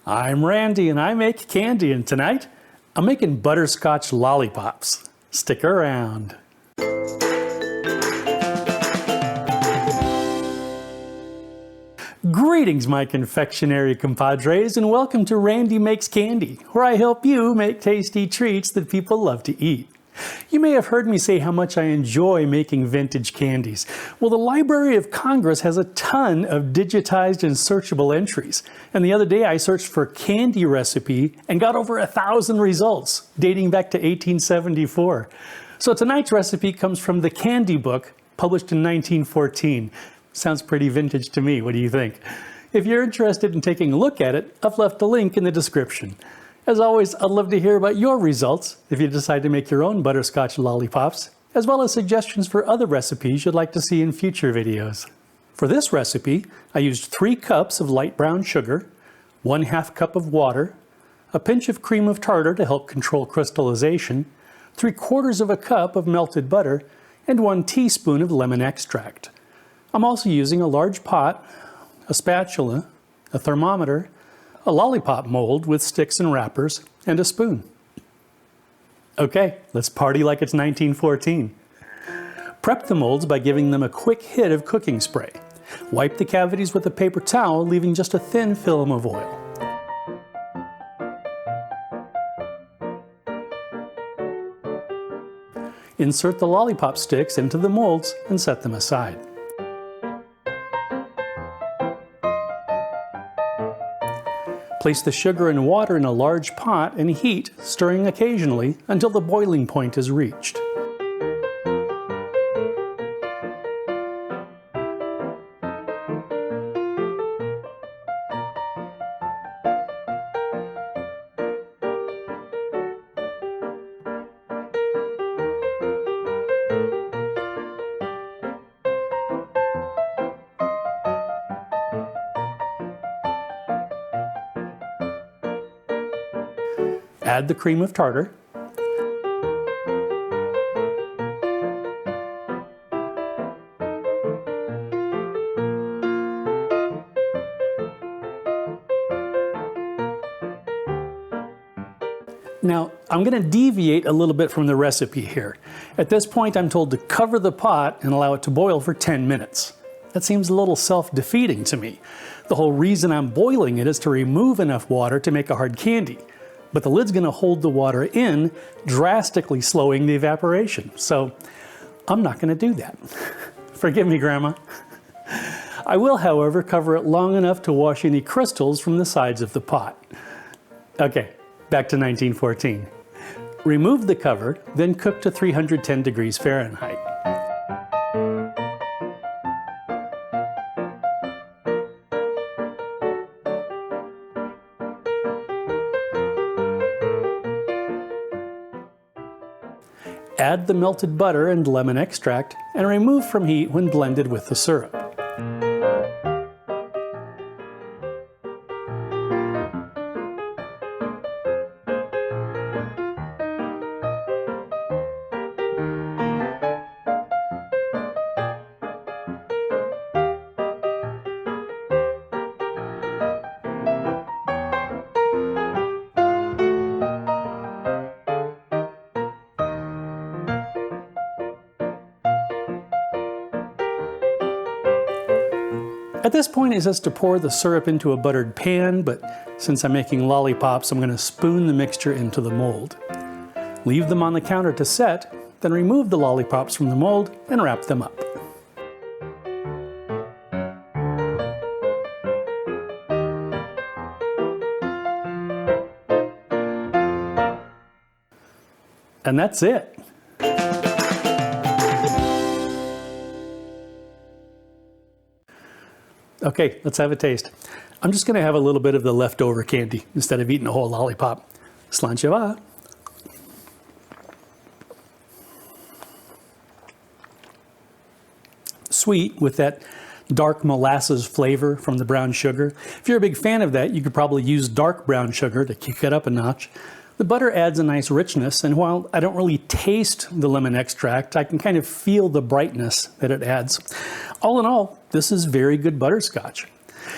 I'm Randy and I make candy, and tonight I'm making butterscotch lollipops. Stick around. Greetings, my confectionery compadres, and welcome to Randy Makes Candy, where I help you make tasty treats that people love to eat. You may have heard me say how much I enjoy making vintage candies. Well, the Library of Congress has a ton of digitized and searchable entries. And the other day I searched for candy recipe and got over 1,000 results, dating back to 1874. So tonight's recipe comes from the Candy Book, published in 1914. Sounds pretty vintage to me. What do you think? If you're interested in taking a look at it, I've left a link in the description. As always, I'd love to hear about your results if you decide to make your own butterscotch lollipops, as well as suggestions for other recipes you'd like to see in future videos. For this recipe, I used 3 cups of light brown sugar, 1/2 cup of water, a pinch of cream of tartar to help control crystallization, 3/4 of a cup of melted butter, and 1 teaspoon of lemon extract. I'm also using a large pot, a spatula, a thermometer, a lollipop mold with sticks and wrappers, and a spoon. Okay, let's party like it's 1914. Prep the molds by giving them a quick hit of cooking spray. Wipe the cavities with a paper towel, leaving just a thin film of oil. Insert the lollipop sticks into the molds and set them aside. Place the sugar and water in a large pot and heat, stirring occasionally until the boiling point is reached. Add the cream of tartar. Now, I'm going to deviate a little bit from the recipe here. At this point, I'm told to cover the pot and allow it to boil for 10 minutes. That seems a little self-defeating to me. The whole reason I'm boiling it is to remove enough water to make a hard candy. But the lid's going to hold the water in, drastically slowing the evaporation. So I'm not going to do that. Forgive me, Grandma. I will, however, cover it long enough to wash any crystals from the sides of the pot. Okay, back to 1914. Remove the cover, then cook to 310 degrees Fahrenheit. Add the melted butter and lemon extract and remove from heat when blended with the syrup. At this point, it says to pour the syrup into a buttered pan, but since I'm making lollipops, I'm going to spoon the mixture into the mold. Leave them on the counter to set, then remove the lollipops from the mold and wrap them up. And that's it. Okay, let's have a taste. I'm just going to have a little bit of the leftover candy instead of eating a whole lollipop. Slancheva. Sweet with that dark molasses flavor from the brown sugar. If you're a big fan of that, you could probably use dark brown sugar to kick it up a notch. The butter adds a nice richness, and while I don't really taste the lemon extract, I can kind of feel the brightness that it adds. All in all, this is very good butterscotch.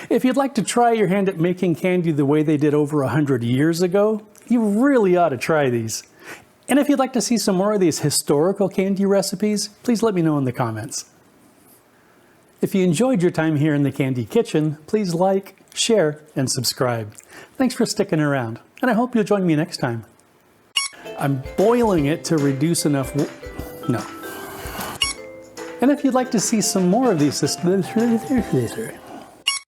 If you'd like to try your hand at making candy the way they did over 100 years ago, you really ought to try these. And if you'd like to see some more of these historical candy recipes, please let me know in the comments. If you enjoyed your time here in the Candy Kitchen, please like, share, and subscribe. Thanks for sticking around, and I hope you'll join me next time. I'm boiling it to reduce enough no. And if you'd like to see some more of these